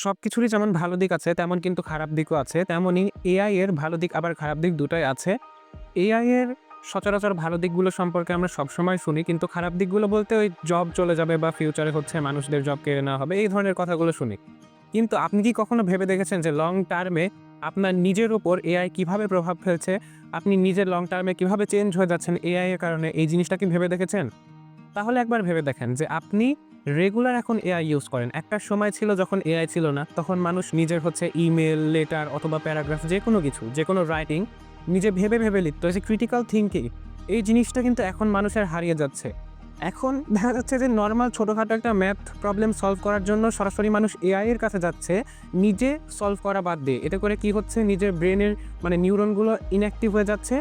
সবকিছুরই যেমন ভালো দিক আছে তেমন কিন্তু খারাপ দিকও আছে। তেমনই এআই এর ভালো দিক আবার খারাপ দিক দুটাই আছে। এআই এর সচরাচর ভালো দিকগুলো সম্পর্কে আমরা সবসময় শুনি। কিন্তু খারাপ দিকগুলো বলতে ওই জব চলে যাবে বা ফিউচারে হচ্ছে মানুষদের জব কেড়ে নেওয়া হবে, এই ধরনের কথাগুলো শুনি। কিন্তু আপনি কি কখনো ভেবে দেখেছেন যে লং টার্মে আপনার নিজের উপর এআই কিভাবে প্রভাব ফেলছে? আপনি নিজের লং টার্মে কিভাবে চেঞ্জ হয়ে যাচ্ছেন এআই এর কারণে, এই জিনিসটা কি ভেবে দেখেছেন? তাহলে একবার ভেবে দেখেন যে আপনি রেগুলার এখন এআই ইউজ করেন। একটা সময় ছিল যখন এআই ছিল না, তখন মানুষ নিজের হচ্ছে ইমেইল, লেটার অথবা প্যারাগ্রাফ যেকোনো কিছু, যেকোনো রাইটিং নিজে ভেবে, ভেবে লিখত। এই যে ক্রিটিক্যাল থিংকিং, এই জিনিসটা কিন্তু এখন মানুষের হারিয়ে যাচ্ছে। এখন দেখা যাচ্ছে যে নরমাল ছোটখাটো একটা ম্যাথ প্রবলেম সলভ করার জন্য সরাসরি মানুষ এআই এর কাছে যাচ্ছে, নিজে সলভ করা বাদ দিয়ে। এতে করে কি হচ্ছে, নিজের ব্রেনের নিউরনগুলো ইনঅ্যাক্টিভ হয়ে যাচ্ছে।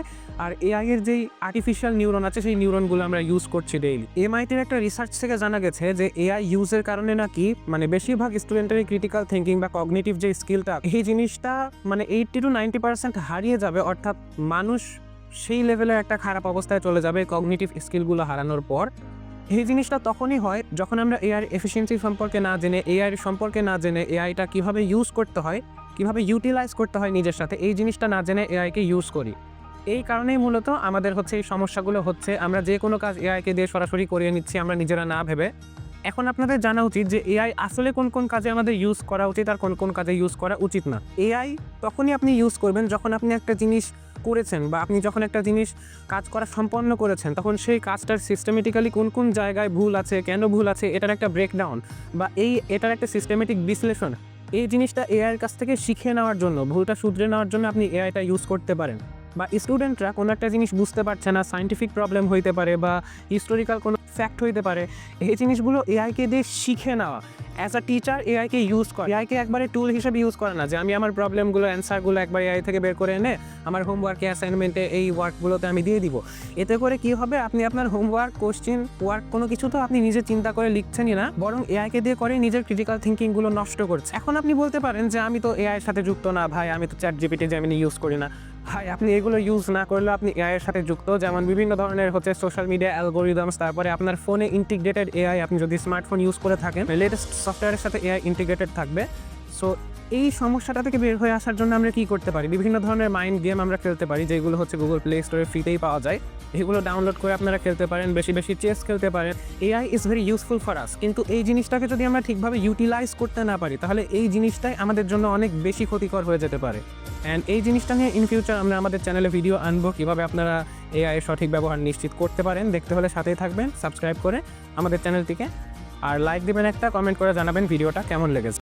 আর এআই এর যেই আর্টিফিশিয়াল নিউরন আছে সেই নিউরনগুলো আমরা ইউজ করছি ডেইলি। এমআইটির একটা রিসার্চ থেকে জানা গেছে যে এআই ইউজের কারণে নাকি বেশিরভাগ স্টুডেন্টেরই ক্রিটিক্যাল থিংকিং বা কগনিটিভ যে স্কিলটা, এই জিনিসটা 80 to 90% হারিয়ে যাবে। অর্থাৎ মানুষ সেই লেভেলের একটা খারাপ অবস্থায় চলে যাবে কগনিটিভ স্কিলগুলো হারানোর পর। এই জিনিসটা তখনই হয় যখন আমরা এআইয়ের এফিসিয়েন্সি সম্পর্কে না জেনে, এআইয়ের সম্পর্কে না জেনে, এআইটা কীভাবে ইউজ করতে হয়, কীভাবে ইউটিলাইজ করতে হয় নিজের সাথে, এই জিনিসটা না জেনে এআইকে ইউজ করি। এই কারণেই মূলত আমাদের হচ্ছে এই সমস্যাগুলো হচ্ছে। আমরা যে কোনো কাজ এআইকে দিয়ে সরাসরি করিয়ে নিচ্ছি আমরা নিজেরা না ভেবে। এখন আপনাদের জানা উচিত যে এআই আসলে কোন কোন কাজে আমাদের ইউজ করা উচিত আর কোন কোন কাজে ইউজ করা উচিত না। এআই তখনই আপনি ইউজ করবেন যখন আপনি একটা জিনিস করেছেন বা আপনি যখন একটা জিনিস কাজ করা সম্পন্ন করেছেন, তখন সেই কাজটার সিস্টেমেটিক্যালি কোন কোন জায়গায় ভুল আছে, কেন ভুল আছে, এটার একটা ব্রেকডাউন বা এটার একটা সিস্টেমেটিক বিশ্লেষণ, এই জিনিসটা এআইয়ের কাছ থেকে শিখে নেওয়ার জন্য, ভুলটা শুধরে নেওয়ার জন্য আপনি এআইটা ইউজ করতে পারেন। বা স্টুডেন্টরা কোনো একটা জিনিস বুঝতে পারছে না, সায়েন্টিফিক প্রবলেম হইতে পারে বা হিস্টোরিক্যাল কোনো ফ্যাক্ট হইতে পারে, এই জিনিসগুলো এআইকে দিয়ে শিখে নেওয়া। অ্যাজ আ টিচার এআইকে ইউজ করে, এআইকে একবারে টুল হিসেবে ইউজ করে না যে আমি আমার প্রবলেমগুলো, অ্যান্সারগুলো একবার এআই থেকে বের করে এনে আমার হোমওয়ার্কে, অ্যাসাইনমেন্টে, এই ওয়ার্কগুলোতে আমি দিয়ে দিব। এতে করে কি হবে, আপনি আপনার হোমওয়ার্ক, কোশ্চেন, ওয়ার্ক কোনো কিছু তো আপনি নিজে চিন্তা করে লিখছেনই না, বরং এআইকে দিয়ে করে নিজের ক্রিটিক্যাল থিঙ্কিংগুলো নষ্ট করছে। এখন আপনি বলতে পারেন যে আমি তো এআইয়ের সাথে যুক্ত না ভাই, আমি তো চ্যাটজিপিটি, জেমিনি ইউজ করি না। ভাই, আপনি এগুলো ইউজ না করলেও আপনি এআইয়ের সাথে যুক্ত। যেমন বিভিন্ন ধরনের হচ্ছে সোশ্যাল মিডিয়া অ্যালগোরিদমস, তারপরে আপনার ফোনে ইন্টিগ্রেটেড এআই, আপনি যদি স্মার্টফোন ইউজ করে থাকেন, লেটেস্ট সফটওয়্যারের সাথে এআই ইন্টিগ্রেটেড থাকবে। সো এই সমস্যাটা থেকে বের হয়ে আসার জন্য আমরা কী করতে পারি, বিভিন্ন ধরনের মাইন্ড গেম আমরা খেলতে পারি, যেগুলো হচ্ছে গুগল প্লে স্টোরে ফ্রিতেই পাওয়া যায়। এগুলো ডাউনলোড করে আপনারা খেলতে পারেন, বেশি বেশি চেস খেলতে পারেন। AI is very useful for us, কিন্তু এই জিনিসটাকে যদি আমরা ঠিকভাবে ইউটিলাইজ করতে না পারি, তাহলে এই জিনিসটাই আমাদের জন্য অনেক বেশি ক্ষতিকর হয়ে যেতে পারে। অ্যান্ড এই জিনিসটা নিয়ে ইন ফিউচার আমরা আমাদের চ্যানেলে ভিডিও আনবো, কীভাবে আপনারা এআই এর সঠিক ব্যবহার নিশ্চিত করতে পারেন। দেখতে হলে সাথেই থাকবেন সাবস্ক্রাইব করে আমাদের চ্যানেলটিকে, আর লাইক দেবেন একটা, কমেন্ট করে জানাবেন ভিডিওটা কেমন লেগেছে।